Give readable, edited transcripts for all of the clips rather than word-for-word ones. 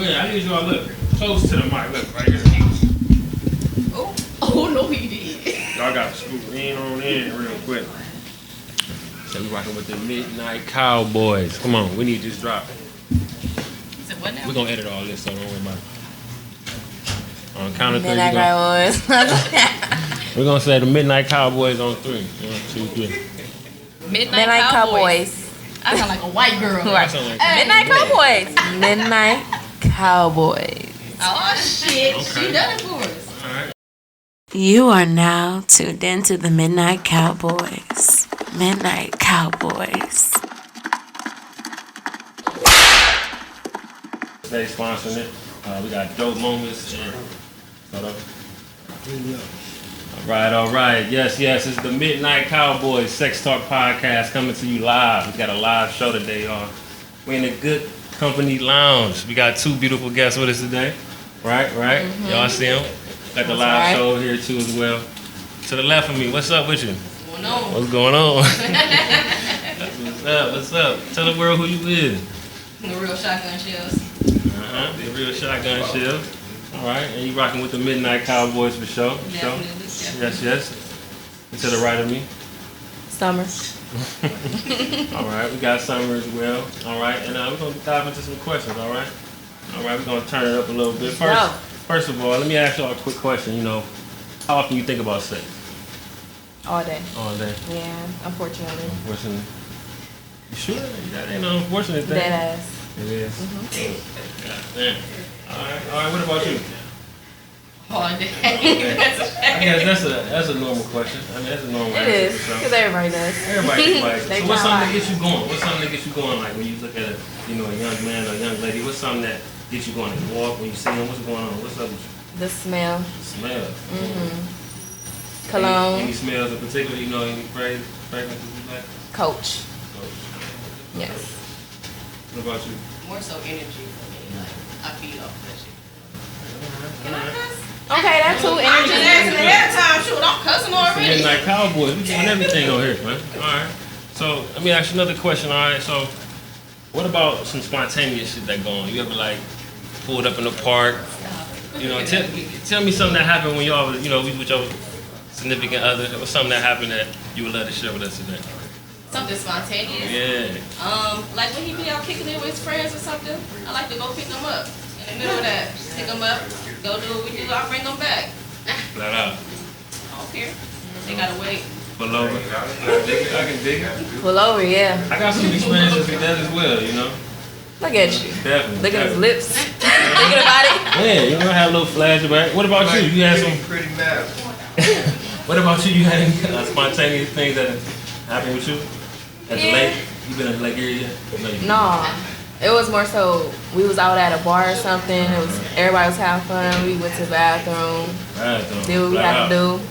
ahead. I need you all look close to the mic. Look right here. Oh no, he did. Y'all got to scoop in on in real quick. So we rocking with the Midnight Cowboys. Come on, we need this drop. So what now? We're gonna edit all this, so don't worry about it. On count of three, Midnight Cowboys. we're gonna say the Midnight Cowboys on 3. 1, 2, 3. Midnight Cowboys. I sound like a white girl. I sound like Midnight Cowboys. Midnight Cowboys. Oh shit, Okay. she done it for us. All right. You are now tuned into the Midnight Cowboys. Midnight Cowboys. Stay sponsoring it. We got dope moments. Hold up. All right. Yes. It's the Midnight Cowboys Sex Talk Podcast coming to you live. We got a live show today, y'all. We're in a good company lounge. We got 2 beautiful guests with us today. Right? Mm-hmm. Y'all see them? Got the live show here too as well. To the left of me, what's up with you? What's going on? What's up? Tell the world who you is. The real shotgun shells. The real shotgun shells. All right, and you rocking with the Midnight Cowboys for sure. Definitely. Yes. And to the right of me. Sumrr. All right, we got Sumrr as well. All right, and we're gonna dive into some questions. All right, we're gonna turn it up a little bit. First of all, let me ask y'all a quick question. You know, how often you think about sex? All day. All day. Yeah, unfortunately. Unfortunately. You sure? That ain't no unfortunate thing. Dead ass. It is. Mm-hmm. God damn. All right. What about you? All day. I guess that's a normal question. I mean, that's a normal answer. It is, because everybody does. Everybody thinks like, They so what's try something that gets you going? What's something that gets you going? Like when you look at a young man or a young lady, what's something that gets you going? You walk when you see them, what's going on? What's up with you? The smell. The smell. Mm-hmm. Cologne. Any smells in particular, any fragrances you like? Coach. Yes. What about you? More so energy for me. Like I feed off that shit. Can I cuss? Okay, that's too I'm energy. just asking ahead of time. Shoot, I'm cussing already. Midnight Cowboys. We doing everything on here, man. All right. So let me ask you another question. All right. So what about some spontaneous shit that go on? You ever like pulled up in the park? Tell me something that happened when y'all was, we with your significant other. It was something that happened that you would love to share with us today. Something spontaneous. Yeah. Like when he be out kicking it with his friends or something, I like to go pick him up. In the middle of that, pick him up, go do what we do. I'll bring them back. Flat out. I don't care. They gotta wait. Pull over. I can dig it. Pull over, yeah. I got some experiences with that as well, Look at you. Definitely. Look at his lips. Thinking about it. Yeah, I had a little flashback. What about you? You had some pretty mad. What about you? You had any spontaneous things that happened with you? At the lake? You been at the lake area yet? No. It was more so we was out at a bar or something. Everybody was having fun. We went to the bathroom. Did what we had to do.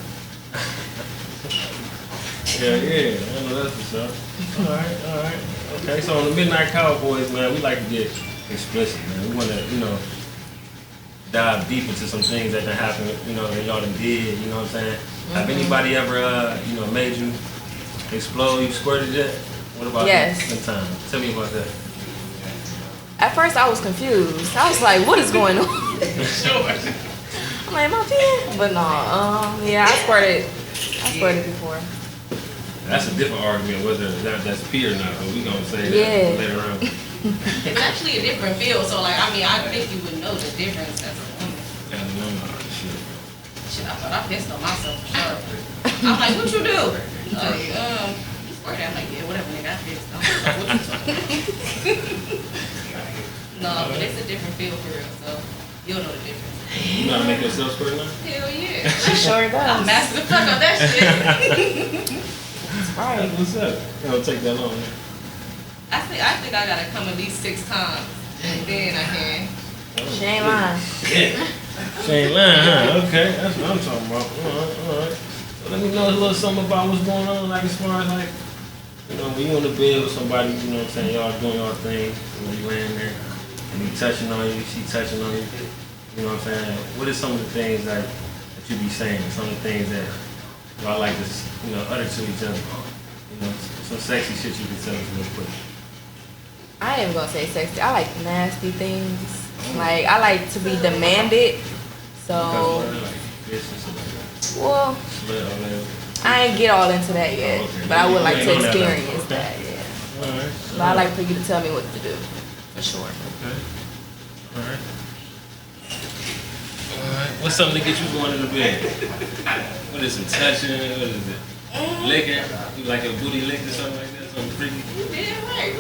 Yeah. I know that's what's up. All right. Okay, so on the Midnight Cowboys, man, we like to get explicit, man. We want to, dive deep into some things that can happen, that y'all done did, you know what I'm saying? Mm-hmm. Have anybody ever, made you explode, you squirted yet? What about that time? Tell me about that. At first I was confused. I was like, what is going on? Sure. I'm like, am I peeing? But no, I squirted before. That's a different argument, whether that's pee or not, but we're going to say that later on. It's actually a different feel, so I think you would know the difference as a woman. Shit, I thought I pissed on myself for sure. I'm like, what you do? You squirt. I'm like, yeah, whatever, nigga, I pissed. What you talking? No, but it's a different feel for real, so you'll know the difference. You know how to make yourself squirt now? Hell yeah. She sure does. I'm master the fuck up that shit. Right. What's up? It don't take that long. I think I gotta come at least 6 times, and then I can. She ain't lying. She ain't lying, huh? Okay, that's what I'm talking about. All right. So let me know a little something about what's going on, like as far as when you in the bed with somebody, you know what I'm saying, y'all doing y'all thing, you laying there, and he touching on you, she touching on you, you know what I'm saying? What are some of the things that you be saying? Some of the things that y'all like to, utter to each other? Some sexy shit you can tell us real quick. I ain't even gonna say sexy. I like nasty things. Like I like to be demanded. So, well, I ain't get all into that yet, but I would like to experience that. Yeah. But I like for you to tell me what to do, for sure. Okay. All right. What's something to get you going in the bed? What is some touching? What is it? Licking? You like a booty lick or something like that? Something freaky? You did right.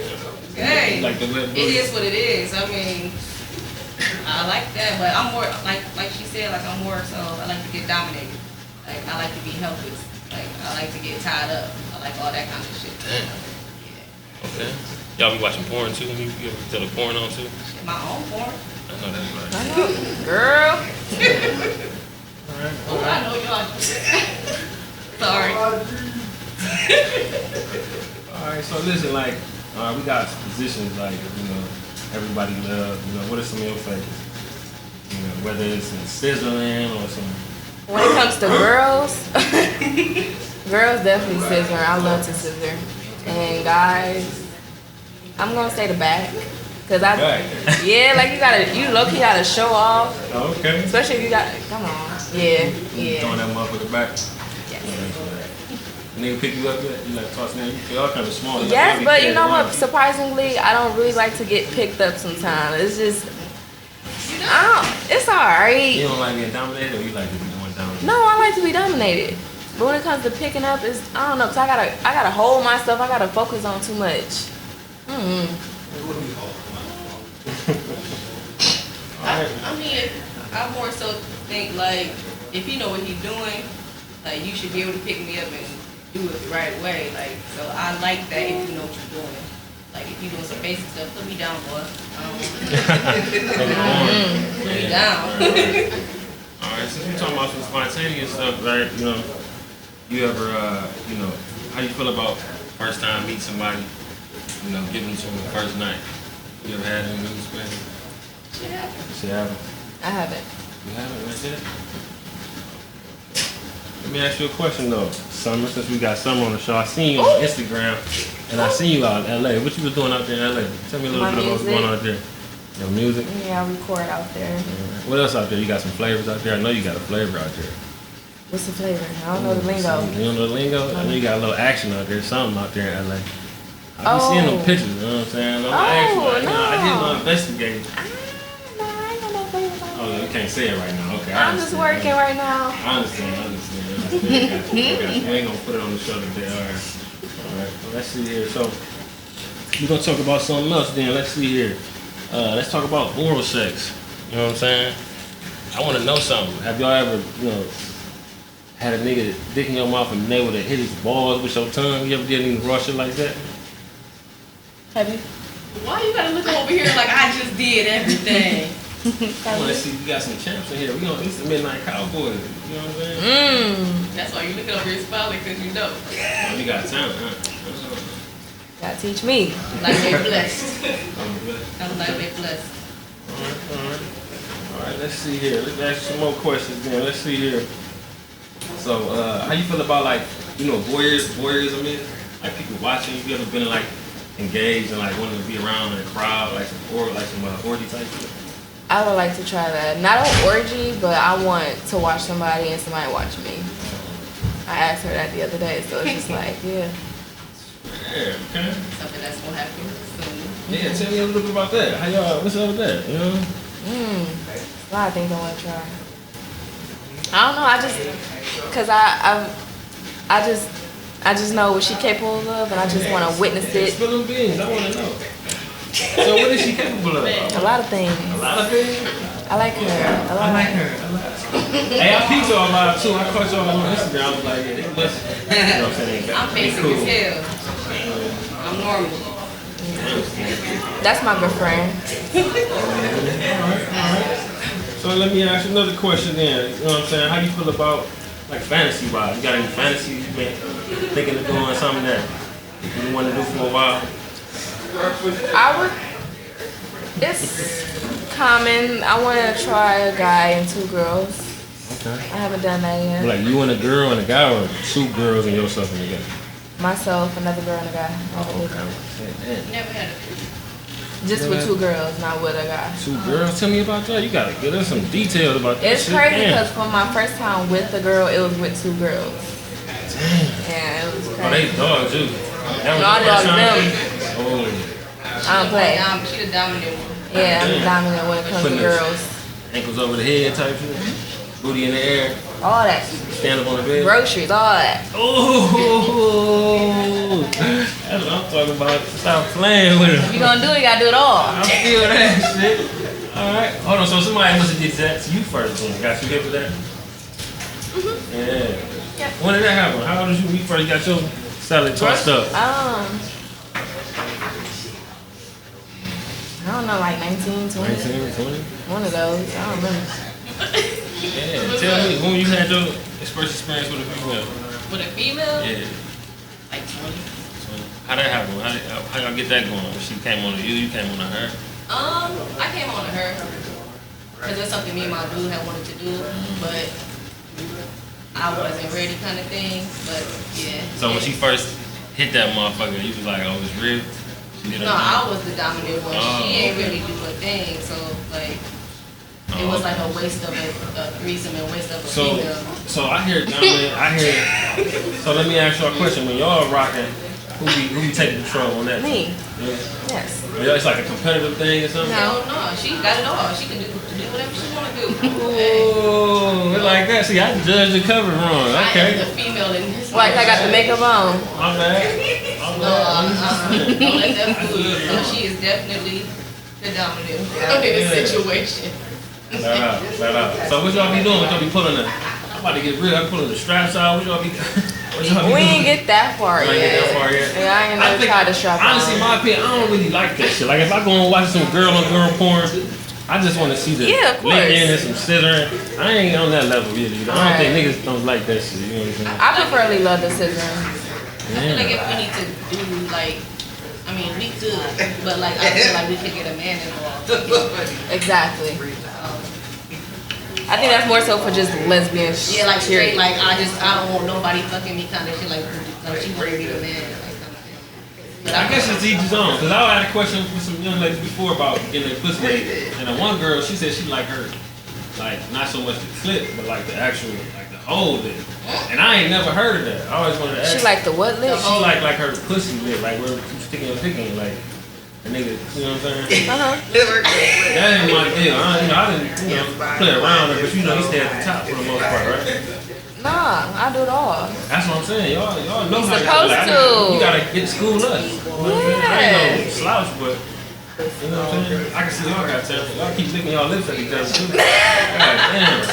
Hey, like the wet booty? It is what it is. I mean, I like that, but I'm more like she said. Like I'm more so I like to get dominated. Like I like to be helpless. Like I like to get tied up. I like all that kind of shit. Damn. Yeah. Okay. Y'all be watching porn too? You ever tell the porn on too? My own porn. I know that's right. I know, girl. Alright. Oh, I know y'all. Sorry. Alright, so listen, like, we got positions like, everybody love, what are some of your favorites? Whether it's in sizzling or some. When it comes to girls, girls definitely scissor. I love to scissor. And guys, I'm gonna say the back. Cause yeah, like you low-key gotta show off. Okay. Especially if you got, come on. Yeah. Throwing that motherfucker back. Yes. Nigga pick you up yet? You like tossing that? You feel all kind of small. Yes, but you know what? Surprisingly, I don't really like to get picked up sometimes. It's just, it's alright. You don't like being dominated, or you like to be more dominated? No, I like to be dominated. But when it comes to picking up, I don't know, cause I gotta hold myself. I gotta focus on too much. I mean, I more so think like if you know what he's doing, like you should be able to pick me up and do it the right way. Like so, I like that if you know what you're doing. Like if you're doing some basic stuff, put me down, boy. Put me down. All right, since we're talking about some spontaneous stuff, right? You ever, how you feel about first time meet somebody? Give them to them the first night. You ever had any new experience? Yeah. Shit happen. I haven't. You haven't right there? Let me ask you a question though, Sumrr. Since we got Sumrr on the show, I seen you on Instagram, and I seen you out in LA. What you was doing out there in LA? Tell me a little bit about what's going on out there. Your music? Yeah, I record out there. What else out there? You got some flavors out there? I know you got a flavor out there. What's the flavor? I don't know the lingo. You don't know the lingo? I know you got a little action out there, something out there in LA. I be seeing them pictures, you know what I'm saying? I did my investigating. I ain't got no flavor. Oh, you can't say it right now. Okay, I'm just working right now. I understand. Got you. We ain't gonna put it on the show today. All right. Well, let's see here. So we're gonna talk about something else then. Let's see here. Let's talk about oral sex. You know what I'm saying? I want to know something. Have y'all ever, had a nigga dick in your mouth and been able to hit his balls with your tongue? You ever did any raw shit like that? Have you? Why you gotta look over here like I just did everything? I want to see we got some champs in here. We gonna eat some Midnight Cowboys. You know what I'm saying? That's why you looking over here smiling because you know. Oh, you got talent, huh? Gotta teach me. Like they blessed. I'm blessed. I'm like they blessed. All right, let's see here. Let's ask you some more questions then. Let's see here. So, how you feel about voyeurism is? Like people watching, you ever been like engaged and like wanting to be around in a crowd, like some orgy type shit? I would like to try that. Not an orgy, but I want to watch somebody and somebody watch me. I asked her that the other day, so it's just like, yeah. Yeah, okay. Something that's gonna happen soon. Yeah, tell me a little bit about that. How y'all, what's up with that, A lot of things I want to try. I don't know, cause I just know what she's capable of, and I just want to witness it. Spill them beans, I want to know. So what is she capable of? A lot of things. A lot of things? I like her. I like her. Hey, I peeped y'all live too. I caught y'all on Instagram. I was like, yeah, they listen. You know what I'm saying? I'm basic as hell. I'm normal. That's my good friend. Alright. So let me ask you another question then. You know what I'm saying? How do you feel about like fantasy wise? You got any fantasies you've been thinking of doing, something that you want to do for a while? It's common. I want to try a guy and two girls. Okay. I haven't done that yet. Like you and a girl and a guy, or two girls and yourself and a guy? Myself, another girl and a guy. Okay. Never had a Just with 2 girls, not with a guy. 2 girls? Tell me about that. You gotta give us some details about that. It's crazy because for my first time with a girl, it was with 2 girls. Damn. Yeah, it was crazy. Oh, they dogs you. That was No, I the first dog time? them. Oh. I don't play. She the dominant one. Yeah, I'm dominant when it comes to Putting girls. Ankles over the head type shit. Booty in the air. All that. Stand up on the bed. Groceries, all that. Oh, that's what I'm talking about. Stop playing with it. If you gonna do it, you gotta do it all. I feel that shit. Alright. Hold on, so somebody must have did that to you first then. Got you hit for that? Yeah. When did that happen? How old was you when you first got your salad tossed up? I don't know, like 19, 20. 19, 20? One of those. I don't remember. Yeah. Tell me, when you had your first experience with a female? With a female? Yeah. Like 20. How that happen? How y'all get that going? She came on to you came on to her? I came on to her. Because that's something me and my dude had wanted to do. But I wasn't ready kind of thing. But yeah. So when she first hit that motherfucker, you was like, oh, it's real? No, I was the dominant one. She ain't really do a thing, so like it was like a waste of a threesome and waste of a female. So I hear dominant. So let me ask y'all a question. When y'all rocking, who be taking control on that? Me. Yeah. Yes. It's like a competitive thing or something. No, she got it all. She can do whatever she want to do. Oh, like that. See, I judged the cover wrong. Okay. I am the female in this. Like I got the makeup on. My bad. Don't let that fool you. No, she is definitely the dominant in this situation. Flat out. So what y'all be doing? What y'all be pulling the? I'm about to get real. I'm pulling the straps out. What y'all be? We ain't get that far yet. Yeah, I ain't never tried to strap on. Honestly, in my opinion, I don't really like that shit. Like if I go and watch some girl on girl porn, I just want to see the licking and some scissoring. I ain't on that level really. I don't think niggas don't like that shit. You know what I'm saying? I preferably love the scissoring. I feel like if we need to do like, I mean we could, but like I feel like we could get a man involved. Exactly. I think that's more so for just lesbian shit. Yeah, like straight, like I don't want nobody fucking me kind of shit. Like she want to be the man, like kind of thing. But I guess it's each his own. Cause I had a question with some young ladies before about getting their pussy, and the one girl she said she liked her, like not so much the clip, but like the actual, like the whole lip. And I ain't never heard of that. I always wanted to ask. She like the what lip? She like her pussy lip, like where you sticking your dick in, like. A nigga, you know what I'm saying? That ain't my deal. I didn't play around with it, but you know, he stay at the top for the most part, right? Nah, I do it all. That's what I'm saying. Y'all know how supposed to. You gotta get schooled up. You know what I'm saying? I ain't no slouch, but you know what I'm saying? I can see y'all got time. Y'all keep licking y'all lips at each other too. God damn.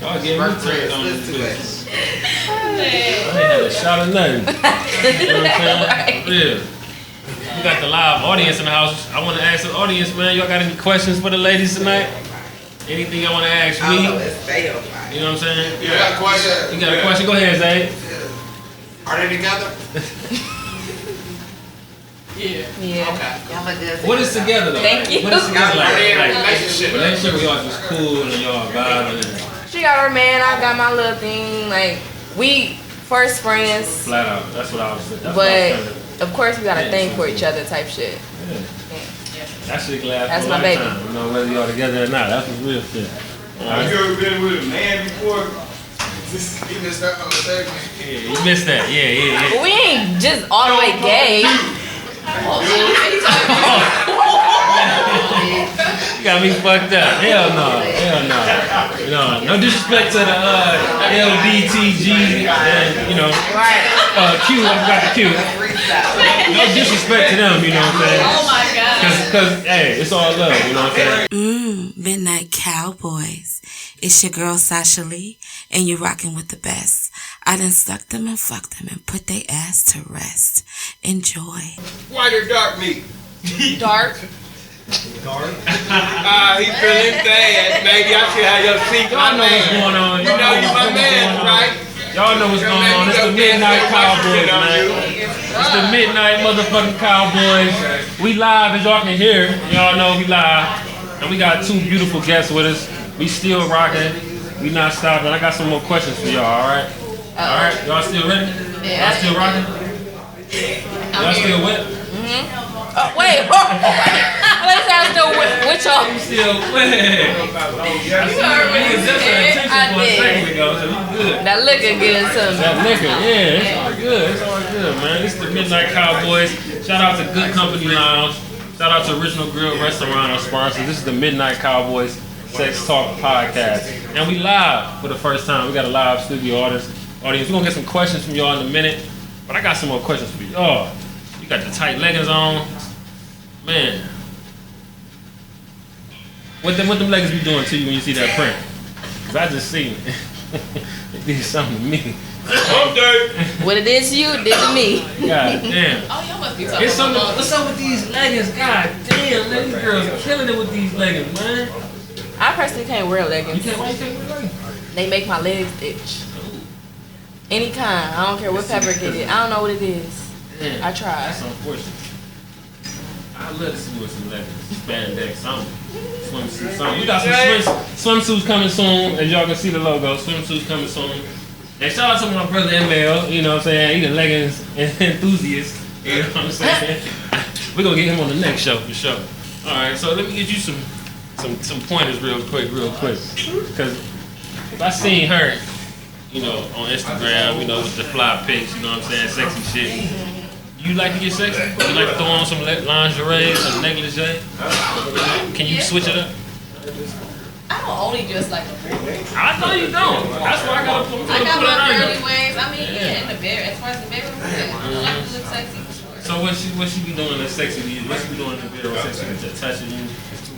Y'all getting me turned on this bitch. I ain't had a shot of nothing. You know what I'm saying? For real. We got the live audience in the house. I want to ask the audience, man, y'all got any questions for the ladies tonight? Anything y'all want to ask me? You know what I'm saying? You got a question? You got a question? Go ahead, Zay. Are they together? Yeah. Okay. What is together though? Thank you. What is together like? Relationship. Relationship where y'all just cool and y'all vibing. She got her man, I got my little thing. Like, we first friends. Flat out. That's what I was saying. But of course, we got a thing for each other type shit. Yeah. That shit lasts That's for my a baby. lifetime. You know, whether y'all together or not. That's what's real shit. Have you ever been with a man before? You missed that conversation. Yeah, you missed that. Yeah. But we ain't just all the way gay. You got me fucked up. Hell no. No disrespect to the LBTG and, you know, Q, I forgot the Q. No disrespect to them, you know what I'm saying? Oh my God. Cause hey, it's all love, you know what I'm saying? Midnight Cowboys. It's your girl Sasha Lee, and you're rocking with the best. I done sucked them and fucked them and put they ass to rest. Enjoy. White or dark meat? Dark. He feeling bad, baby. I see how your feet Y'all know what's going on. You know you my man, right? Y'all know what's going on. It's the Midnight Cowboys, man. It's the Midnight motherfucking Cowboys. We live, as y'all can hear. Y'all know we live. And we got 2 beautiful guests with us. We still rocking. We not stopping. I got some more questions for y'all, alright? Alright? Y'all still ready? Y'all still rocking? Y'all still wet? Oh, wait. Let's have to with y'all. You still wet. You heard what he said. I did. That liquor good to me. That liquor, yeah, it's all good. It's all good, man. This is the Midnight Cowboys. Shout out to Good Company Lounge. Shout out to Original Grill Restaurant, our sponsor. This is the Midnight Cowboys Sex Talk Podcast. And we live for the first time. We got a live studio audience. We're going to get some questions from y'all in a minute. But I got some more questions for y'all. You got the tight leggings on. Man. What them leggings be doing to you when you see that print? Because I just seen it. It did something to me. What it did to you, it did to me. God damn. Oh, y'all must be talking What's up with these leggings? God damn, man, these girls are killing it with these leggings, man. I personally can't wear leggings. Why you can't wear leggings? They make my legs itch. Any kind. I don't care what fabric it is. I don't know what it is. Damn, I tried. That's unfortunate. I love to see with some leggings, spandex, something. Swimsuit, something. We got some swimsuits coming soon, as y'all can see the logo. Swimsuits coming soon. And shout out to my brother ML, you know what I'm saying? He's a leggings enthusiast, you know what I'm saying? We're gonna get him on the next show for sure. Alright, so let me get you some pointers real quick. Cause if I seen her, you know, on Instagram, you know, with the fly pics, you know what I'm saying, sexy shit. You like to get sexy? You like to throw on some lingerie, some negligee? Can you switch it up? I don't only just like a boy. I know you don't. That's why I gotta put I got my girly ways. I mean, yeah, in the bed, as far as the bedroom, yeah. I like to look sexy for sure. So what she be doing that's sexy to you? What she be doing in the bedroom sexy? Just touching you?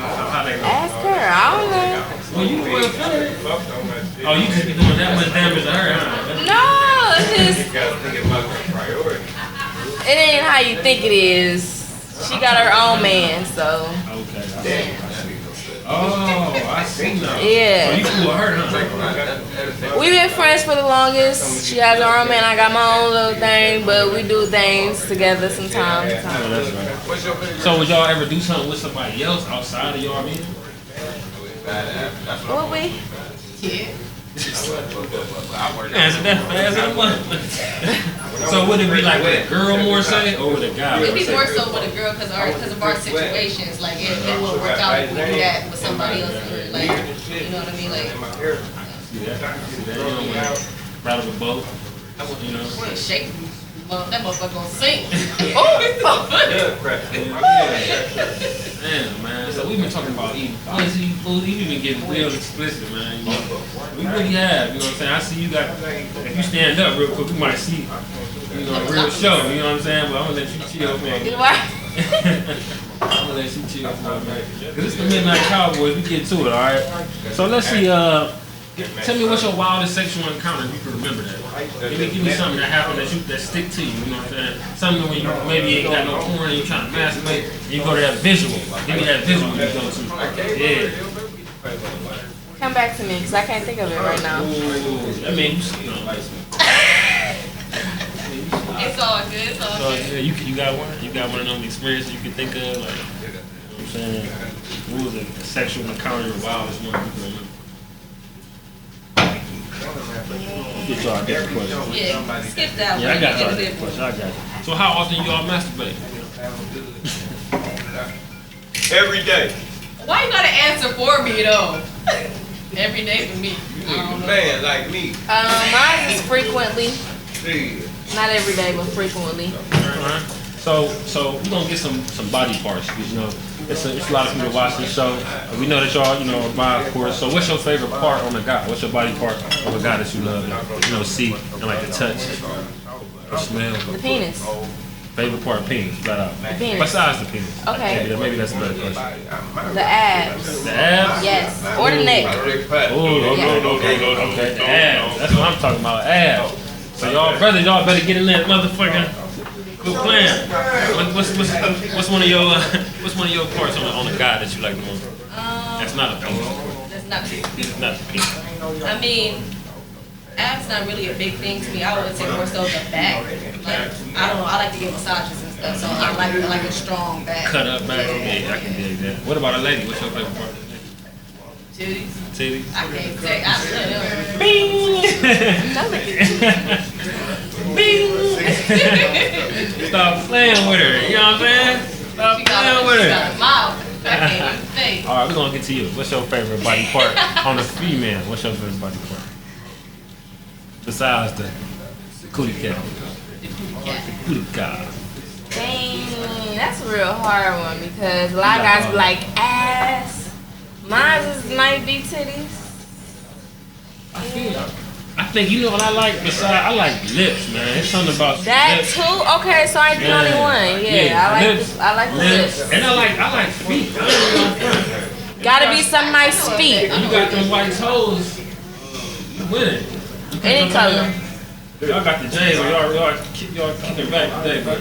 How that go? Ask her. I don't know. Well, you well feeling it. Oh, you just be doing that much damage to her, huh? No, it's just. It ain't how you think it is. She got her own man, so. Okay. Oh, I see now. Yeah. So you cool with her, huh? We've been friends for the longest. She has her own man. I got my own little thing, but we do things together sometimes. Oh, that's right. So would y'all ever do something with somebody else outside of y'all meeting? Would we? Yeah. Answer that fast as a month. So would it be like with a girl more say, or with a guy? It'd be more so with a girl because of our situations. Like it will work out if we do that with somebody else. Like, you know what I mean? Like, See that? You don't want to rattle the boat. You know? shake. That motherfucker gonna sink. Damn, man. So we've been talking about eating fancy food. We've been getting real explicit, man. You know? We really have. You know what I'm saying? I see you got. If you stand up real quick, we might see. You know, a real show. You know what I'm saying? But I'm gonna let you chill, man. I'm gonna let you chill, man. Cause it's the Midnight Cowboys. We get to it, all right. So let's see. Tell me what's your wildest sexual encounter if you can remember that. Give me something that happened that stick to you. You know what I'm saying? Something when you maybe ain't got no porn and you trying to masturbate and you go to that visual. Give me that visual you go to. Yeah. Come back to me, because I can't think of it right now. Ooh, I mean, you know, like. It's all good. It's all good. Yeah, you got one? You got one of them experiences you can think of? Like, you know what I'm saying? What was a sexual encounter, the wildest one you can remember? Get y'all a different question. Yeah, skip that one. Yeah, I got y'all a different question. I got you. So how often y'all masturbate? Every day. Why you gotta answer for me though? Every day for me. I don't know. Man like me. Mine is frequently. See. Not every day, but frequently. Alright. So we're gonna get some body parts. You know, it's a lot of people watch this show. We know that y'all, you know, are bi, of course. So what's your favorite part on a guy? What's your body part of a guy that you love? You know, see and like to touch, or smell. The penis. Favorite part of penis, flat out. The penis. Besides the penis. Okay. Maybe that's a better question. The abs. The abs? Yes. Or the neck. Oh, okay. The abs. That's what I'm talking about. Abs. So y'all brothers, y'all better get in that motherfucker. Quit playing. What's one of your parts on a guy that you like the most? That's not a penis. That's not big. It's not a penis. I mean, abs not really a big thing to me. I would say more so the back. Like, I don't know. I like to get massages and stuff, so I like a strong back. Cut up back. Yeah, I can dig that. What about a lady? What's your favorite part? Titties. Titties. I can't say. I don't know. Bing. Bing. Stop playing with her. You know what I'm saying? Stop playing with She her. got a mouth. Fake. All right, we're gonna get to you. What's your favorite body part on a female? What's your favorite body part? Besides the cootie cat. The cootie cat. Dang, that's a real hard one because a lot of guys be like ass. Mine just might be titties. I think you know what I like besides I like lips, man. It's something about That lips. too? Okay, so I ain't the only one. Yeah, lips, I like the lips. And I like feet. Gotta be some nice feet. You got them white toes. You winning. Any color. Y'all got the J's, y'all kicking back today, but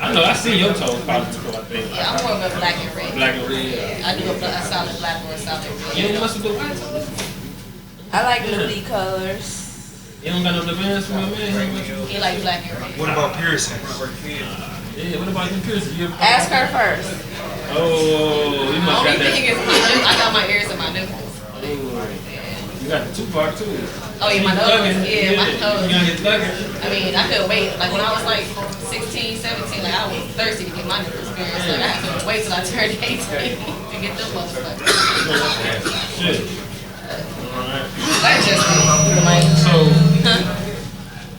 I know I see your toes positive, I think. Yeah, I'm more of a black and red. Black and red. I do a solid black or a solid red. You don't mess with the white toes? I like the colors. You don't got no defense for my man? He like black and red. What about piercing? Yeah, what about them piercings? Ask her first. Oh, you must Only got that. thing is I got my ears and my nipples. You got the Tupac too. Oh yeah, my nose. Yeah, my You nose. gotta get thugging. I mean, I couldn't wait. Like when I was like 16, 17, like I was thirsty to get my nipples experienced. Like I couldn't wait till I turned 18 to get them motherfuckers. Shit. Alright. That's just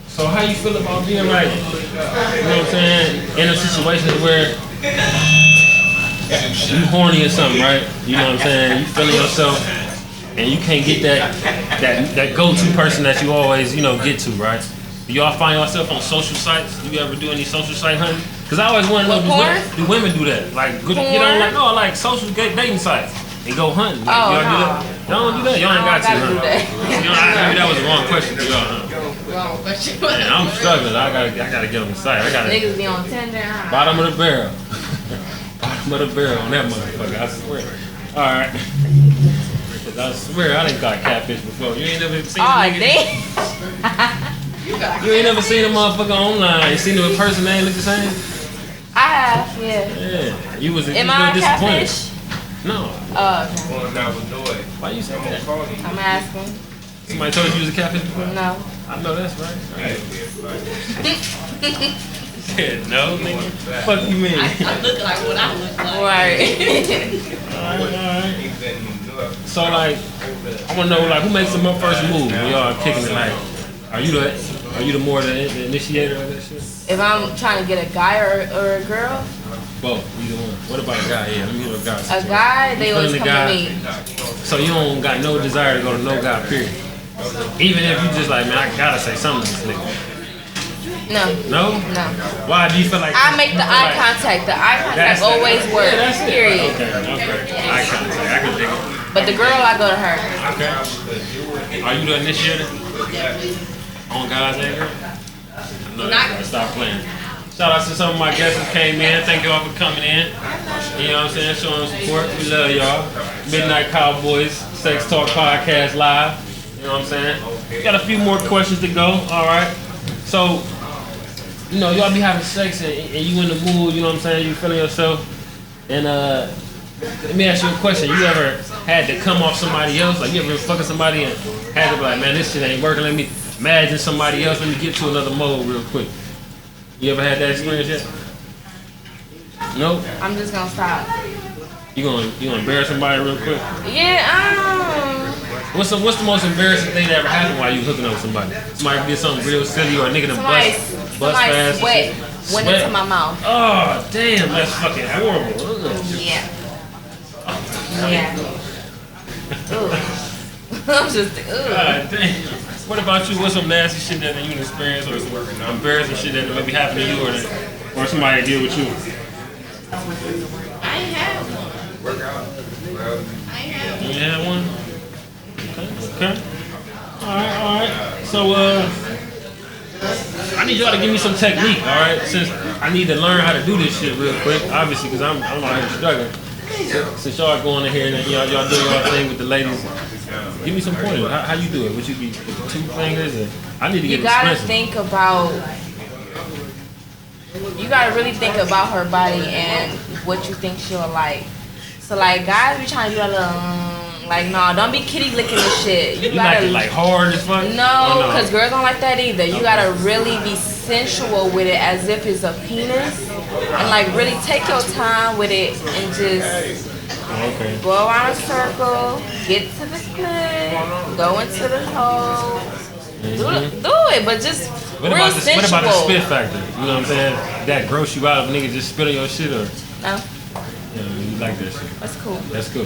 So how you feel about being like, you know what I'm saying, in a situation where you horny or something, right? You know what I'm saying? You feeling yourself and you can't get that go-to person that you always, you know, get to, right? Do y'all find yourself on social sites? Do you ever do any social site hunting? Because I always want to know, do women do that? Like, get on like social dating sites and go hunting. Like, y'all do that? Y'all don't do that? Y'all ain't got to, huh? Maybe that was the wrong question for y'all, huh? wrong question. Man, I'm struggling. I gotta get on the site. Niggas be on Tinder, huh? Bottom of the barrel. Bottom of the barrel on that motherfucker. I swear. All right. I swear I done got catfish before. You ain't never seen a nigga. You ain't never seen a motherfucker online. You seen him in person, they ain't look the same? I have, yeah. Yeah. You was Am I a disappointed. catfish? No. Oh, okay. Why you say that? I'm asking. Somebody told you was a catfish before? No. I know that's right. Yeah, no, nigga. Fuck you mean? I look like what I look like. Right. Alright. So like, I wanna know like who makes the first move when y'all kicking it? Like, are you the more the initiator of that shit? If I'm trying to get a guy or a girl? Both, either one. What about a guy? Yeah, let me hear a guy. A guy, they always come to me. So you don't got no desire to go to no guy, period. Even if you just like, man, I gotta say something to this nigga. No. No? No. Why do you feel like I make the eye contact. The eye contact always works. Yeah, that's it. Period. Okay. Eye contact. I can dig it. But the girl, I go to her. Okay. Are you the initiator? On guys and girls? No, you gotta stop playing. Shout out to some of my guests who came in. Thank y'all for coming in. You know what I'm saying? Showing support. We love y'all. Midnight Cowboys, Sex Talk Podcast Live. You know what I'm saying? We got a few more questions to go. All right. So, you know, y'all be having sex and you in the mood, you know what I'm saying? You feeling yourself. And let me ask you a question. You ever had to come off somebody else? Like you ever fucking somebody and had to be like, man, this shit ain't working. Let me imagine somebody else. Let me get to another mode real quick. You ever had that experience yet? Nope. I'm just gonna stop. You gonna embarrass somebody real quick? Yeah, What's the most embarrassing thing that ever happened while you hooking up with somebody? Somebody did something real silly or a nigga somebody fast. sweat went into my mouth. Oh damn, that's fucking horrible. Yeah. Yeah. Ooh. I'm just God damn. What about you? What's some nasty shit that you experienced or some embarrassing shit that maybe happened to you or somebody deal with you? I ain't had one. You ain't had one? Okay. Alright. So I need y'all to give me some technique, alright? Since I need to learn how to do this shit real quick, obviously, because I'm out here struggling. Since y'all going in here and y'all doing y'all thing with the ladies, give me some pointers. How you do it? Would you be 2 fingers? I need to get You gotta expensive. think about. You gotta really think about her body and what you think she'll like. So like guys be trying to do that like no, don't be kitty licking this shit. You gotta like it like hard as fuck? No, because girls don't like that either. You gotta really be sensual with it as if it's a penis. and like really take your time with it and just go around a circle, get to the split, go into the hole, do it, but just What real about sensual. the spit factor? You know what I'm saying? That gross you out if nigga just spit on your shit or? No, Yeah, you like that shit. that's cool. That's cool.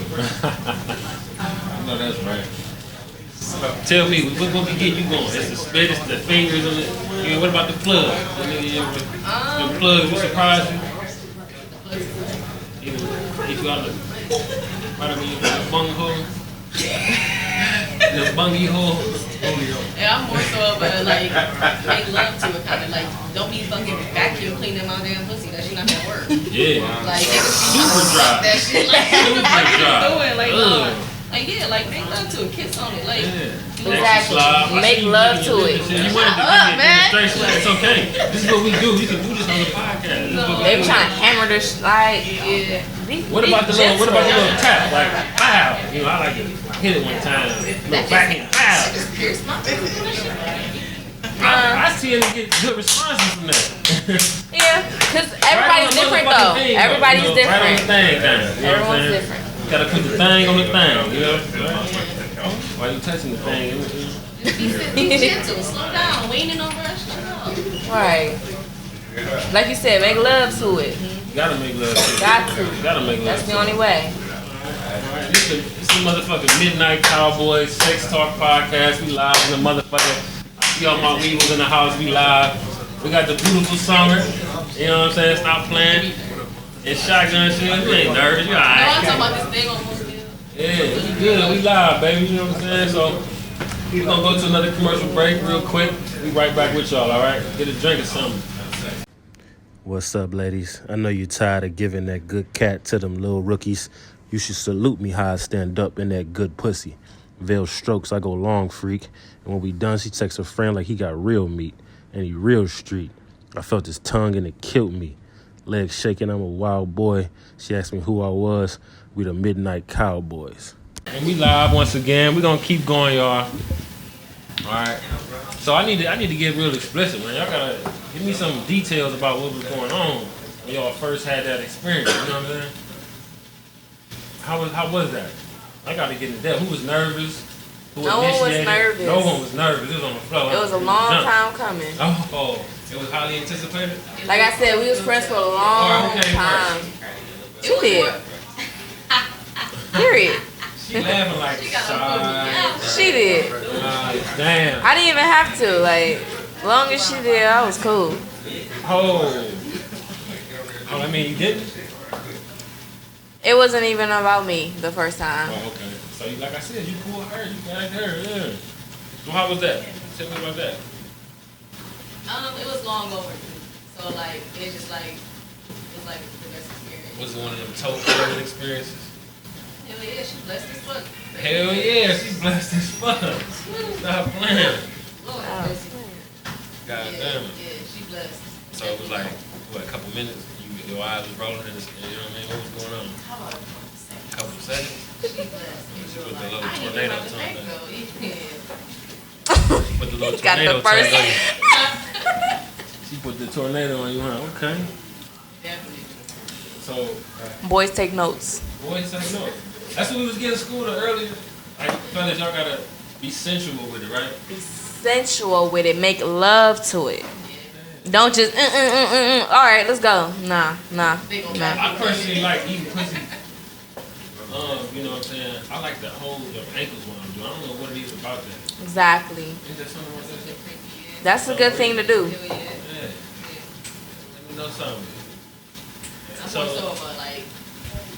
I know that's right. Tell me, what we get you going? It's the spit, it's the fingers on it. Yeah, what about the plug? The plug, you surprise you? If you out the, right over your bung hole? The bungy hole? Yeah, I'm more so of a like make love to it kind of like don't be fucking vacuum cleaning my damn pussy. That shit not gonna work. Yeah. Like Super dry. that shit like Super what are dry. you doing? Like Ugh. like yeah, like make love to it, kiss on it, like. Exactly. Make love to it. You wanted to give me a demonstration. It's okay. This is what we do. You can do this on the podcast. They be trying to hammer this like yeah. What about the little tap? Like, pow. You know, I like to hit it one time. Little backhand, pow. Just pierce my pussy. I see it and get good responses from that. Yeah, because everybody's different though. Everybody's different. Everyone's different. Gotta put the thing on the thing, you know? While you touching the thing. Be gentle, slow down, we ain't in no rush. Right. Like you said, make love to it. You gotta make love to it. Got to. Gotta make love That's to the only way. it. This is motherfucking Midnight Cowboys Sex Talk Podcast. We live in the motherfucker. See all my weevils in the house, we live. We got the beautiful Sumrr. You know what I'm saying? Stop playing. It's shotgun shit. You ain't nervous. You No, I'm alright. talking about this thing on most Yeah, we good. We live, baby. You know what I'm saying? So, we're gonna go to another commercial break real quick. We right back with y'all, alright? Get a drink or something. What's up, ladies? I know you're tired of giving that good cat to them little rookies. You should salute me how I stand up in that good pussy. VELL strokes, I go long, freak. And when we done, she texts her friend like he got real meat. And he real street. I felt his tongue and it killed me. Legs shaking, I'm a wild boy. She asked me who I was. We the Midnight Cowboys. And we live once again. We're gonna keep going, y'all. Alright. So I need to get real explicit, man. Y'all gotta give me some details about what was going on when y'all first had that experience. You know what I'm saying? How was that? I gotta get into depth. Who was nervous? Who No one was initiated? nervous. No one was nervous. It was on the floor. It was a long time coming. Oh, it was highly anticipated? Like I said, we was friends for a long time. She did. Period. She laughing like side. She did. Damn. I didn't even have to. Like, as long as she did, I was cool. Oh, I mean, you didn't? It wasn't even about me the first time. Oh, okay. So, like I said, you pulled her, you bagged her, yeah. So, how was that? Tell me about that. It was long overdue. So like it just like it was like the best experience. Was it one of them toe experiences? Hell yeah, she blessed as fuck. Hell yeah, she blessed as fuck. Stop playing. Lord, God yeah, damn it. yeah, she blessed. So it was like, what, a couple minutes? Your eyes was rolling and you know what I mean? What was going on? How about a Couple seconds? She blessed. She put the little I ain't even tornado about to tongue think down. though. Yeah. Put the little Got tornado the first. tongue down. She put the tornado on you, huh? Okay. Definitely. So, Boys take notes. boys say no. That's what we was getting schooled earlier. Like, fellas, y'all gotta be sensual with it, right? Be sensual with it. Make love to it. Don't just all right, let's go. Nah. I personally like eating pussy. You know what I'm saying? I like to hold your ankles when I'm doing. I don't know what it is about that. Exactly. Is that something like that? That's a good thing to do. Yeah. Let me know something. I'm So- more so of a like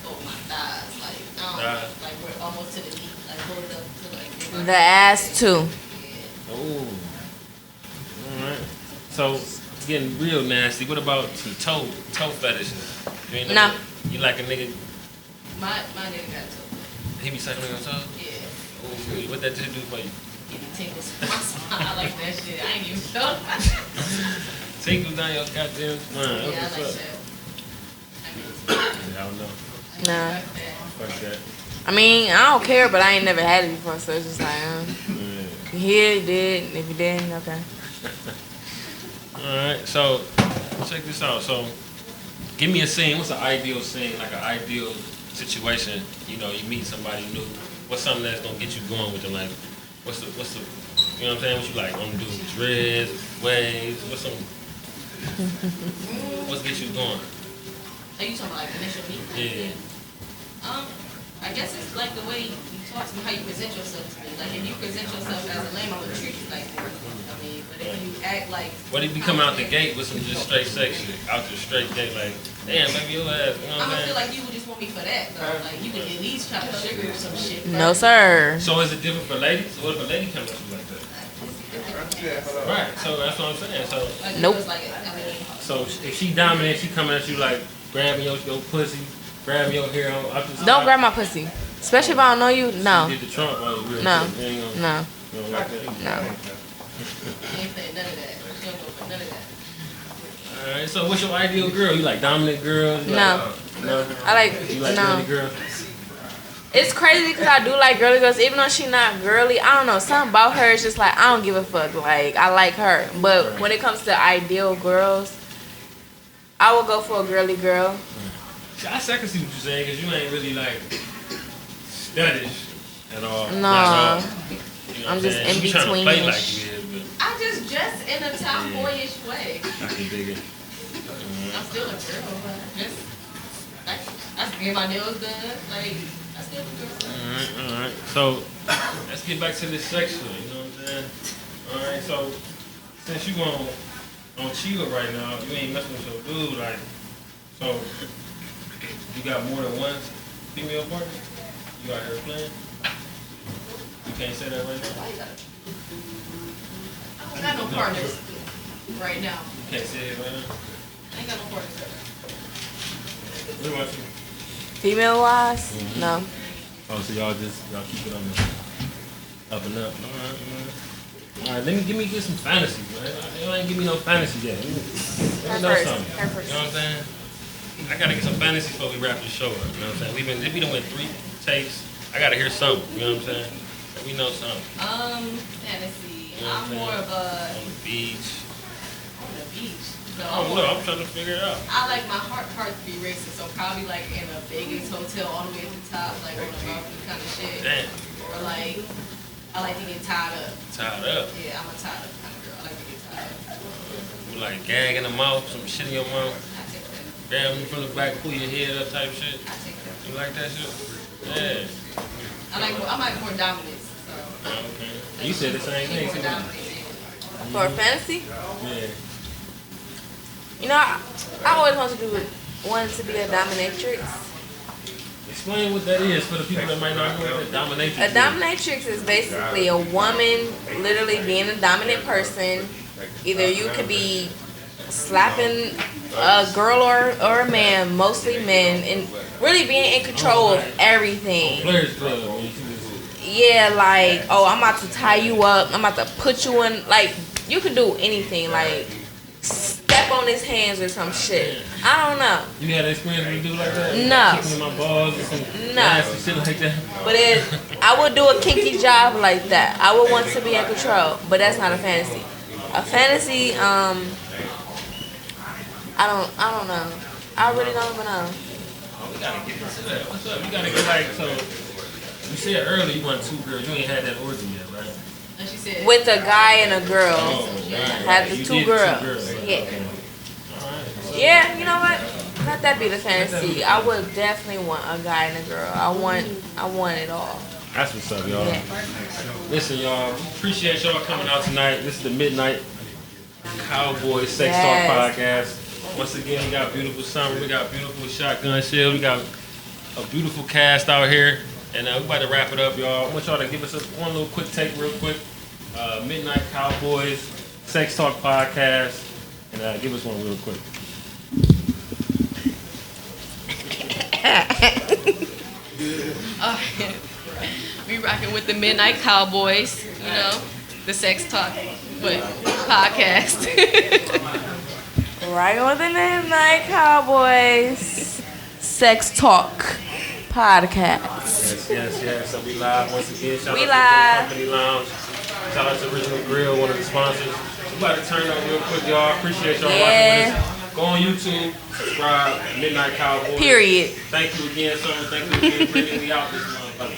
over my thighs, like we're almost to the knee, like hold it up to like The ass too. Oh. Alright. So, getting real nasty. What about some toe fetishes? You ain't No. You like a nigga, my nigga got to. he be sucking on your toe? Yeah. Ooh, what that just do for you? Give me tingles from my spine. I like that shit. I ain't even thought about that. Tingles down your goddamn spine. Yeah, I That's like what's that. up. I don't know. Nah. Fuck that. I mean, I don't care, but I ain't never had it before, so it's just like, Yeah. you hear it, did. If you didn't, okay. Alright, so check this out. So Give me a scene. What's an ideal scene? Like an ideal situation. You know, you meet somebody new. What's something that's gonna get you going with them? Like, what's the you know what I'm saying? What you like? Gonna do dreads, waves? What's get you going? Are you talking about like initial meet? Yeah. I guess it's like the way you talk to me, how you present yourself to me. Like if you present yourself as a lame, I'm gonna treat you like that. I mean, but if you act like What if you come out the gate with some just straight sex shit? Out the straight gate, like, damn, maybe your ass. You know what I'm I'm gonna saying? feel like you would just want me for that though. Like you could at least try to sugar some shit. No, sir. So is it different for ladies? What if a lady comes at you like that? Right. So that's what I'm saying. So Like, Nope. Like, I mean, so if she dominant, she coming at you like grabbing your pussy, grabbing your hair on up the side. Don't grab my pussy. Especially if I don't know you. No. You did the Trump on you real No. quick. You ain't gonna- No. You don't like that? No. you ain't saying none of that. You don't go for none of that. Alright, so what's your ideal girl? You like dominant girls? You No. Like, no. I like, You like no. girly girls? It's crazy because I do like girly girls, even though she not girly. I don't know, something about her is just like I don't give a fuck. Like I like her, but when it comes to ideal girls, I will go for a girly girl. See, I can see what you're saying because you ain't really like studdish at all. No. Not at all. You know what I'm just saying? in She trying to play like betweenish. you is, but I just dress in a tomboyish way. I can dig it. I'm still a girl, but just I get my nails done. Like I still a girl. Alright. So let's get back to this section. You know what I'm saying? Alright. So since you on chill right now, you ain't messing with your dude. Like, so you got more than one female partner? You out here playing? You can't say that right now. I don't got no partners right now. You can't say it right now. I ain't got no partners right now. What about you? Female wise, no. Oh, so y'all keep it on the up and up. All right, give me some fantasy, man. You ain't give me no fantasy yet. Let me know Her something. first, her first. You know what I'm saying? I gotta get some fantasy before we wrap this show up. You know what I'm saying? We done went 3 takes. I gotta hear something. You know what I'm saying? Let me know something. Fantasy. You know what I'm more of a on the beach. on the beach. So I don't know. I'm trying to figure it out. I like my heart to be racing, so probably like in a Vegas hotel all the way at the top, like on a balcony kind of shit. Damn. Or like I like to get tied up. Tied up. Yeah, I'm a tied up kind of girl. I like to get tied up. You like gag in the mouth, some shit in your mouth, I take that. grab you from the back, pull your head up type shit. I take that. You like that shit? Yeah. I like more dominance. So. Okay. You said the same thing More too. dominance. For fantasy, Yeah. you know, I always wanted to be a dominatrix. Explain what that is for the people that might not know what that dominatrix A is. dominatrix is basically a woman literally being a dominant person. Either you could be slapping a girl or a man, mostly men, and really being in control of everything. Players Club. I mean, Yeah, like, oh, I'm about to tie you up. I'm about to put you in, like, you could do anything, like, step on his hands or some shit. I don't know. you had experience with a dude like that? No. Kicking my balls or some No. nasty shit like that? But I would do a kinky job like that. I would want to be in control, but that's not a fantasy. A fantasy, I don't know. I really don't even know. Oh, we gotta get into that. What's up? You gotta get like, so, you said earlier you want 2 girls. You ain't had that orgy yet, right? And she said, With a guy and a girl. Oh, Had the You 2 did girls. Yeah. Alright. Yeah, you know what? Let that be the fantasy. I would definitely want a guy and a girl. I want it all. That's what's up, y'all. Yeah. Listen, y'all, appreciate y'all coming out tonight. This is the Midnight Cowboys Sex Yes. Talk Podcast. Once again, we got beautiful Sumrr, we got beautiful Shotgun Shell, we got a beautiful cast out here, and we about to wrap it up, y'all. I want y'all to give us one little quick take real quick. Midnight Cowboys Sex Talk Podcast, and give us one real quick. we rocking with the Midnight Cowboys, you know, the Sex Talk podcast. Right on the Midnight Cowboys Sex Talk Podcast. Yes. So we live once again. Shout We out to live. the Company Lounge. Shout out to Original Grill, one of the sponsors. We about to turn up real quick, y'all. Appreciate y'all rocking with us. Go on YouTube, subscribe, Midnight Cowboys. Period. Thank you again, Sumrr. Thank you again for bringing me out this motherfucker.